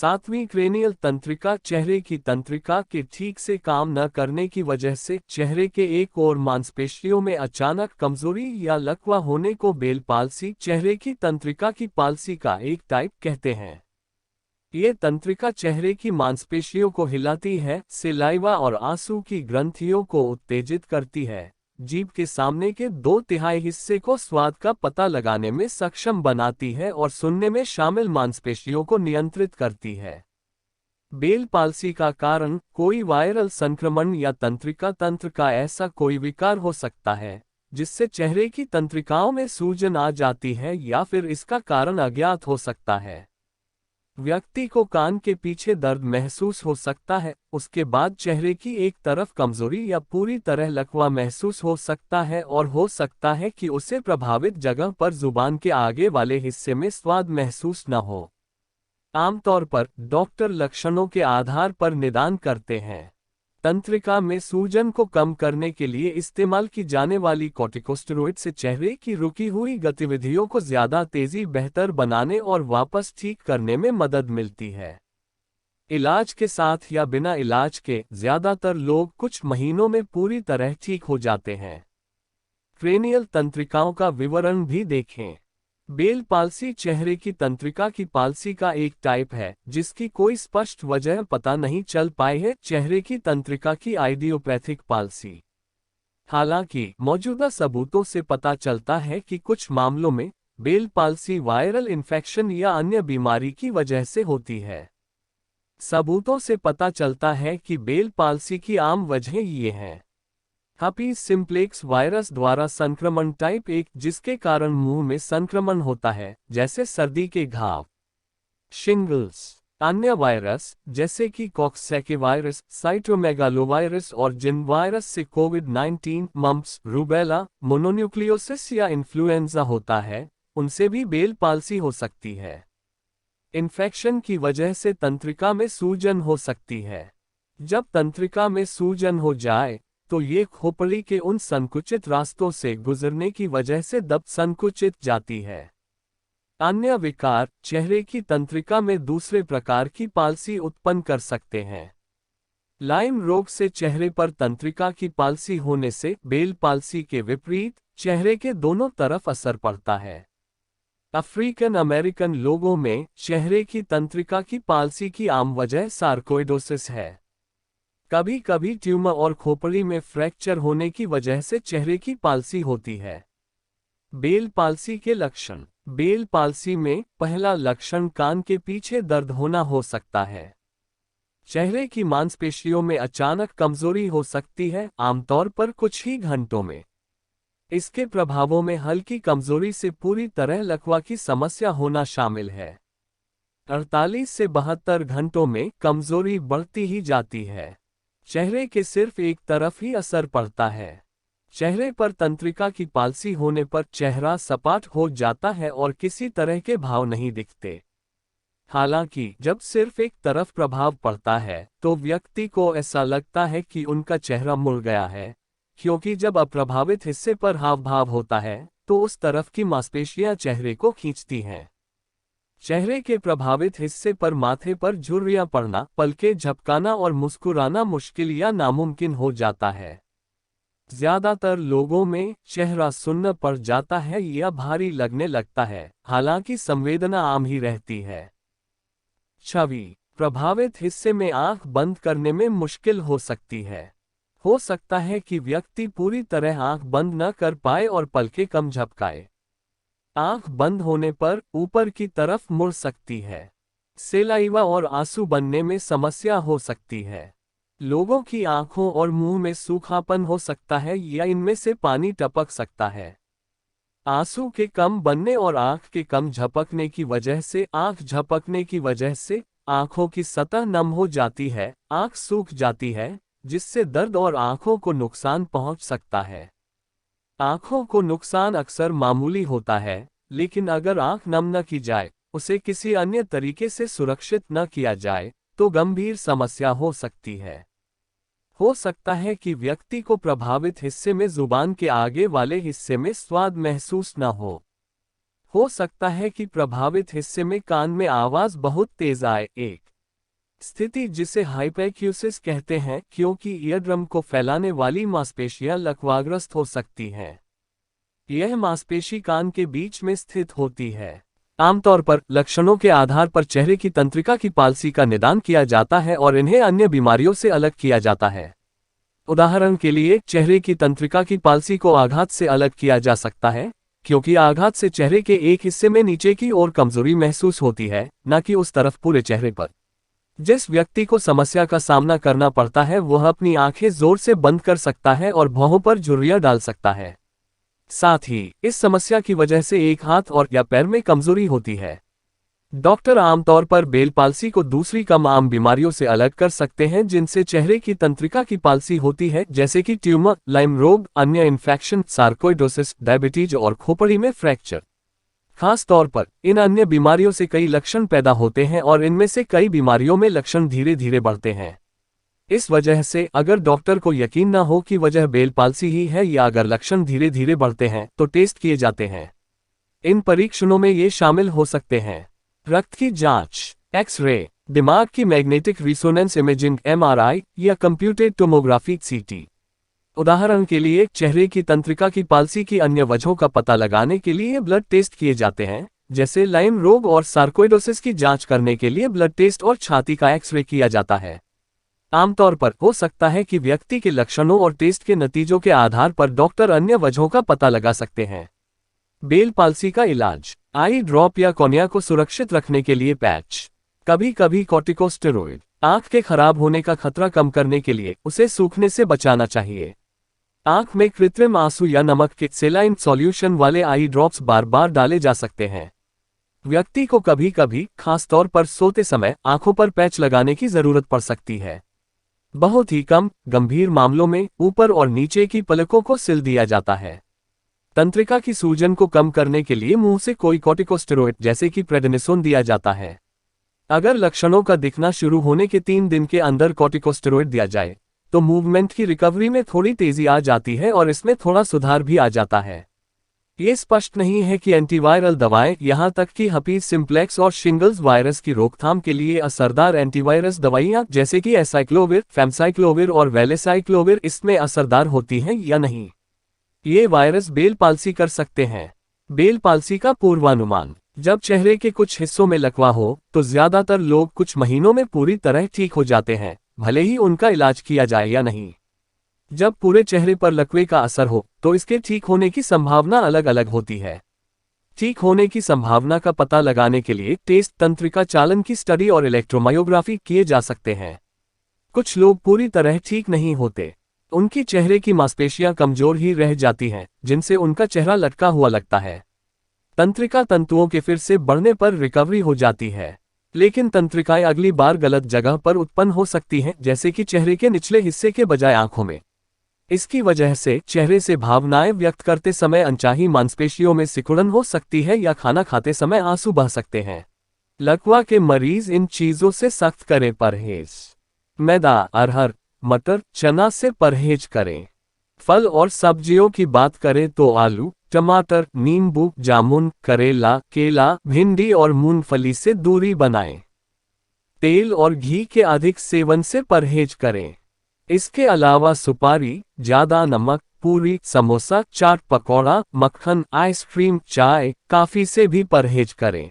सातवीं क्रेनियल तंत्रिका चेहरे की तंत्रिका के ठीक से काम न करने की वजह से चेहरे के एक और मांसपेशियों में अचानक कमजोरी या लकवा होने को बेल पाल्सी चेहरे की तंत्रिका की पाल्सी का एक टाइप कहते हैं। ये तंत्रिका चेहरे की मांसपेशियों को हिलाती है, सलाइवा और आंसू की ग्रंथियों को उत्तेजित करती है, जीभ के सामने के 2/3 हिस्से को स्वाद का पता लगाने में सक्षम बनाती है और सुनने में शामिल मांसपेशियों को नियंत्रित करती है। बेल पाल्सी का कारण कोई वायरल संक्रमण या तंत्रिका तंत्र का ऐसा कोई विकार हो सकता है जिससे चेहरे की तंत्रिकाओं में सूजन आ जाती है, या फिर इसका कारण अज्ञात हो सकता है। व्यक्ति को कान के पीछे दर्द महसूस हो सकता है, उसके बाद चेहरे की एक तरफ कमजोरी या पूरी तरह लकवा महसूस हो सकता है, और हो सकता है कि उसे प्रभावित जगह पर जुबान के आगे वाले हिस्से में स्वाद महसूस न हो। आमतौर पर डॉक्टर लक्षणों के आधार पर निदान करते हैं। तंत्रिका में सूजन को कम करने के लिए इस्तेमाल की जाने वाली कॉर्टिकोस्टेरॉइड से चेहरे की रुकी हुई गतिविधियों को ज्यादा तेजी बेहतर बनाने और वापस ठीक करने में मदद मिलती है। इलाज के साथ या बिना इलाज के ज्यादातर लोग कुछ महीनों में पूरी तरह ठीक हो जाते हैं। क्रेनियल तंत्रिकाओं का विवरण भी देखें। बेल पाल्सी चेहरे की तंत्रिका की पाल्सी का एक टाइप है जिसकी कोई स्पष्ट वजह पता नहीं चल पाई है। चेहरे की तंत्रिका की आइडियोपैथिक पाल्सी। हालांकि मौजूदा सबूतों से पता चलता है कि कुछ मामलों में बेल पाल्सी वायरल इन्फेक्शन या अन्य बीमारी की वजह से होती है। सबूतों से पता चलता है कि बेल पाल्सी की आम वजहें ये हैं। हर्पीज सिम्प्लेक्स वायरस द्वारा संक्रमण टाइप 1, जिसके कारण मुंह में संक्रमण होता है जैसे सर्दी के घाव। शिंगल्स। अन्य वायरस जैसे कि कॉक्सैकी वायरस, साइटोमेगालोवायरस और जिन वायरस से कोविड-19, मम्प्स, रूबेला, मोनोन्यूक्लियोसिस या इन्फ्लुएंजा होता है, उनसे भी बेल पाल्सी हो सकती है। इन्फेक्शन की वजह से तंत्रिका में सूजन हो सकती है। जब तंत्रिका में सूजन हो जाए तो ये खोपड़ी के उन संकुचित रास्तों से गुजरने की वजह से दब संकुचित जाती है। अन्य विकार चेहरे की तंत्रिका में दूसरे प्रकार की पाल्सी उत्पन्न कर सकते हैं। लाइम रोग से चेहरे पर तंत्रिका की पाल्सी होने से बेल पाल्सी के विपरीत चेहरे के दोनों तरफ असर पड़ता है। अफ्रीकन अमेरिकन लोगों में चेहरे की तंत्रिका की पाल्सी की आम वजह सार्कोइडोसिस है। कभी कभी ट्यूमर और खोपड़ी में फ्रैक्चर होने की वजह से चेहरे की पाल्सी होती है। बेल पाल्सी के लक्षण। बेल पाल्सी में पहला लक्षण कान के पीछे दर्द होना हो सकता है। चेहरे की मांसपेशियों में अचानक कमजोरी हो सकती है, आमतौर पर कुछ ही घंटों में। इसके प्रभावों में हल्की कमजोरी से पूरी तरह लकवा की समस्या होना शामिल है। 48 से 72 घंटों में कमजोरी बढ़ती ही जाती है। चेहरे के सिर्फ एक तरफ ही असर पड़ता है। चेहरे पर तंत्रिका की पाल्सी होने पर चेहरा सपाट हो जाता है और किसी तरह के भाव नहीं दिखते। हालांकि जब सिर्फ एक तरफ प्रभाव पड़ता है तो व्यक्ति को ऐसा लगता है कि उनका चेहरा मुड़ गया है, क्योंकि जब अप्रभावित हिस्से पर हाव भाव होता है तो उस तरफ की मांसपेशियां चेहरे को खींचती हैं। चेहरे के प्रभावित हिस्से पर माथे पर झुर्रियां पड़ना, पलकें झपकाना और मुस्कुराना मुश्किल या नामुमकिन हो जाता है। ज्यादातर लोगों में चेहरा सुन्न पड़ जाता है या भारी लगने लगता है, हालांकि संवेदना आम ही रहती है। छवि। प्रभावित हिस्से में आंख बंद करने में मुश्किल हो सकती है। हो सकता है कि व्यक्ति पूरी तरह आंख बंद न कर पाए और पलकें कम झपकाए। आंख बंद होने पर ऊपर की तरफ मुड़ सकती है। सलाइवा और आंसू बनने में समस्या हो सकती है। लोगों की आंखों और मुंह में सूखापन हो सकता है या इनमें से पानी टपक सकता है। आंसू के कम बनने और आंख के कम झपकने की वजह से आंख झपकने की वजह से आंखों की सतह नम हो जाती है, आंख सूख जाती है, जिससे दर्द और आंखों को नुकसान पहुंच सकता है। आंखों को नुकसान अक्सर मामूली होता है, लेकिन अगर आंख नम न की जाए, उसे किसी अन्य तरीके से सुरक्षित न किया जाए, तो गंभीर समस्या हो सकती है। हो सकता है कि व्यक्ति को प्रभावित हिस्से में जुबान के आगे वाले हिस्से में स्वाद महसूस न हो। हो सकता है कि प्रभावित हिस्से में कान में आवाज बहुत तेज आए, एक स्थिति जिसे हाइपरक्यूसिस कहते हैं, क्योंकि ईयरड्रम को फैलाने वाली मांसपेशियां लकवाग्रस्त हो सकती हैं। यह मांसपेशी कान के बीच में स्थित होती है। आमतौर पर लक्षणों के आधार पर चेहरे की तंत्रिका की पाल्सी का निदान किया जाता है और इन्हें अन्य बीमारियों से अलग किया जाता है। उदाहरण के लिए, चेहरे की तंत्रिका की पाल्सी को आघात से अलग किया जा सकता है, क्योंकि आघात से चेहरे के एक हिस्से में नीचे की ओर कमजोरी महसूस होती है, न कि उस तरफ पूरे चेहरे पर। जिस व्यक्ति को समस्या का सामना करना पड़ता है वह अपनी आंखें जोर से बंद कर सकता है और भौहों पर झुर्रियां डाल सकता है। साथ ही इस समस्या की वजह से एक हाथ और या पैर में कमजोरी होती है। डॉक्टर आमतौर पर बेल पाल्सी को दूसरी कम आम बीमारियों से अलग कर सकते हैं जिनसे चेहरे की तंत्रिका की पाल्सी होती है, जैसे कि ट्यूमर, लाइम रोग, अन्य इन्फेक्शन, सार्कोइडोसिस, डायबिटीज और खोपड़ी में फ्रैक्चर। खास तौर पर इन अन्य बीमारियों से कई लक्षण पैदा होते हैं और इनमें से कई बीमारियों में लक्षण धीरे धीरे बढ़ते हैं। इस वजह से अगर डॉक्टर को यकीन न हो कि वजह बेल पाल्सी ही है या अगर लक्षण धीरे धीरे बढ़ते हैं तो टेस्ट किए जाते हैं। इन परीक्षणों में ये शामिल हो सकते हैं: रक्त की जांच, एक्स-रे, दिमाग की मैग्नेटिक रिसोनेंस इमेजिंग (एमआरआई) या कंप्यूटेड टोमोग्राफी (सीटी). उदाहरण के लिए, चेहरे की तंत्रिका की पाल्सी की अन्य वजहों का पता लगाने के लिए ब्लड टेस्ट किए जाते हैं, जैसे लाइम रोग और सार्कोइडोसिस की जांच करने के लिए ब्लड टेस्ट और छाती का एक्स-रे किया जाता है। आमतौर पर हो सकता है कि व्यक्ति के लक्षणों और टेस्ट के नतीजों के आधार पर डॉक्टर अन्य वजहों का पता लगा सकते हैं। बेल पाल्सी का इलाज: आई ड्रॉप या कॉर्निया को सुरक्षित रखने के लिए पैच, कभी कभी कॉर्टिकोस्टेरॉइड। आंख के खराब होने का खतरा कम करने के लिए उसे सूखने से बचाना चाहिए। आंख में कृत्रिम आंसू या नमक के सेलाइन सॉल्यूशन वाले आई ड्रॉप्स बार बार डाले जा सकते हैं। व्यक्ति को कभी कभी, खासतौर पर सोते समय, आंखों पर पैच लगाने की जरूरत पड़ सकती है। बहुत ही कम गंभीर मामलों में ऊपर और नीचे की पलकों को सिल दिया जाता है। तंत्रिका की सूजन को कम करने के लिए मुंह से कोई कॉर्टिकोस्टेरॉइड जैसे कि प्रेडनिसोन दिया जाता है। अगर लक्षणों का दिखना शुरू होने के 3 दिन के अंदर कॉर्टिकोस्टेरॉइड दिया जाए तो मूवमेंट की रिकवरी में थोड़ी तेजी आ जाती है और इसमें थोड़ा सुधार भी आ जाता है। ये स्पष्ट नहीं है कि एंटीवायरल दवाएं, यहां तक कि हर्पीज सिम्प्लेक्स और शिंगल्स वायरस की रोकथाम के लिए असरदार एंटीवायरस दवाइयां जैसे कि एसाइक्लोविर, फैमसाइक्लोविर और वेलेसाइक्लोविर इसमें असरदार होती हैं या नहीं। ये वायरस बेल पाल्सी कर सकते हैं। बेल पाल्सी का पूर्वानुमान: जब चेहरे के कुछ हिस्सों में लकवा हो तो ज्यादातर लोग कुछ महीनों में पूरी तरह ठीक हो जाते हैं, भले ही उनका इलाज किया जाए या नहीं। जब पूरे चेहरे पर लकवे का असर हो तो इसके ठीक होने की संभावना अलग अलग होती है। ठीक होने की संभावना का पता लगाने के लिए टेस्ट, तंत्रिका चालन की स्टडी और इलेक्ट्रोमायोग्राफी किए जा सकते हैं। कुछ लोग पूरी तरह ठीक नहीं होते, उनकी चेहरे की मांसपेशियां कमजोर ही रह जाती हैं, जिनसे उनका चेहरा लटका हुआ लगता है। तंत्रिका तंतुओं के फिर से बढ़ने पर रिकवरी हो जाती है, लेकिन तंत्रिकाएं अगली बार गलत जगह पर उत्पन्न हो सकती हैं, जैसे कि चेहरे के निचले हिस्से के बजाय आंखों में। इसकी वजह से चेहरे से भावनाएं व्यक्त करते समय अनचाही मांसपेशियों में सिकुड़न हो सकती है या खाना खाते समय आंसू बह सकते हैं। लकवा के मरीज इन चीजों से सख्त करें परहेज। मैदा, अरहर, मटर, चना से परहेज करें। फल और सब्जियों की बात करें तो आलू, टमाटर, नींबू, जामुन, करेला, केला, भिंडी और मूंगफली से दूरी बनाएं। तेल और घी के अधिक सेवन से परहेज करें। इसके अलावा सुपारी, ज्यादा नमक, पूरी, समोसा, चाट, पकौड़ा, मक्खन, आइसक्रीम, चाय, कॉफी से भी परहेज करें।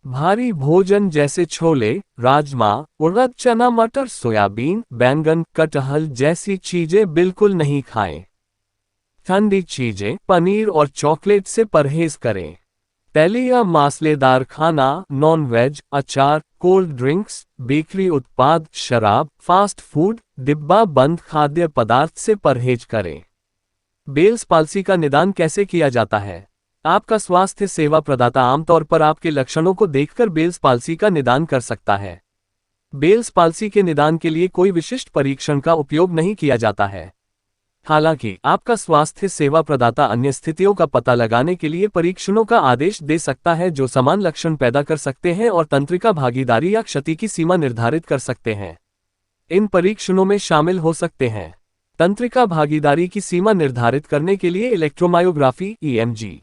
भारी भोजन जैसे छोले, राजमा, उड़द, चना, मटर, सोयाबीन, बैंगन, कटहल जैसी चीजें बिल्कुल नहीं खाएं। ठंडी चीजें, पनीर और चॉकलेट से परहेज करें। तैली या मसालेदार खाना, नॉन वेज, अचार, कोल्ड ड्रिंक्स, बेकरी उत्पाद, शराब, फास्ट फूड, डिब्बा बंद खाद्य पदार्थ से परहेज करें। बेल्स पाल्सी का निदान कैसे किया जाता है? आपका स्वास्थ्य सेवा प्रदाता आमतौर पर आपके लक्षणों को देखकर बेल्स पाल्सी का निदान कर सकता है। बेल्स पाल्सी के निदान के लिए कोई विशिष्ट परीक्षण का उपयोग नहीं किया जाता है। हालांकि आपका स्वास्थ्य सेवा प्रदाता अन्य स्थितियों का पता लगाने के लिए परीक्षणों का आदेश दे सकता है जो समान लक्षण पैदा कर सकते हैं और तंत्रिका भागीदारी या क्षति की सीमा निर्धारित कर सकते हैं। इन परीक्षणों में शामिल हो सकते हैं: तंत्रिका भागीदारी की सीमा निर्धारित करने के लिए इलेक्ट्रोमायोग्राफी (ईएमजी),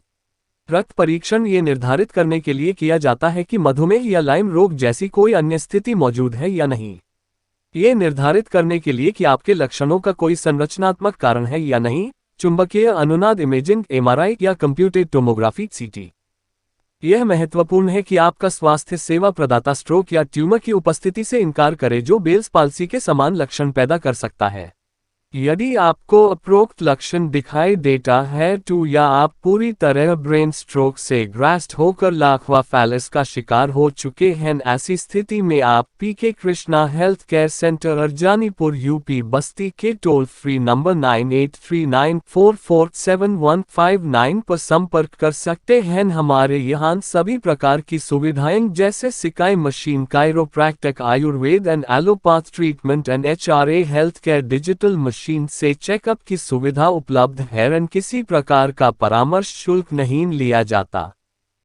रक्त परीक्षण ये निर्धारित करने के लिए किया जाता है कि मधुमेह या लाइम रोग जैसी कोई अन्य स्थिति मौजूद है या नहीं। ये निर्धारित करने के लिए कि आपके लक्षणों का कोई संरचनात्मक कारण है या नहीं, चुंबकीय अनुनाद इमेजिंग एमआरआई या कंप्यूटेड टोमोग्राफी सीटी। यह महत्वपूर्ण है कि आपका स्वास्थ्य सेवा प्रदाता स्ट्रोक या ट्यूमर की उपस्थिति से इनकार करे जो बेल्स पाल्सी के समान लक्षण पैदा कर सकता है। यदि आपको उपरोक्त लक्षण दिखाई देता है तो या आप पूरी तरह ब्रेन स्ट्रोक से ग्रस्त होकर लाखवा फैलस का शिकार हो चुके हैं, ऐसी स्थिति में आप PK Krishna health care centre Arjanipur UP Basti के टोल फ्री नंबर 9839447159 पर संपर्क कर सकते हैं। हमारे यहाँ सभी प्रकार की सुविधाएं जैसे सिकाई machine, chiropractic, Ayurveda and allopath treatment and HRA health care digital machine से चेकअप की सुविधा उपलब्ध है। किसी प्रकार का परामर्श शुल्क नहीं लिया जाता।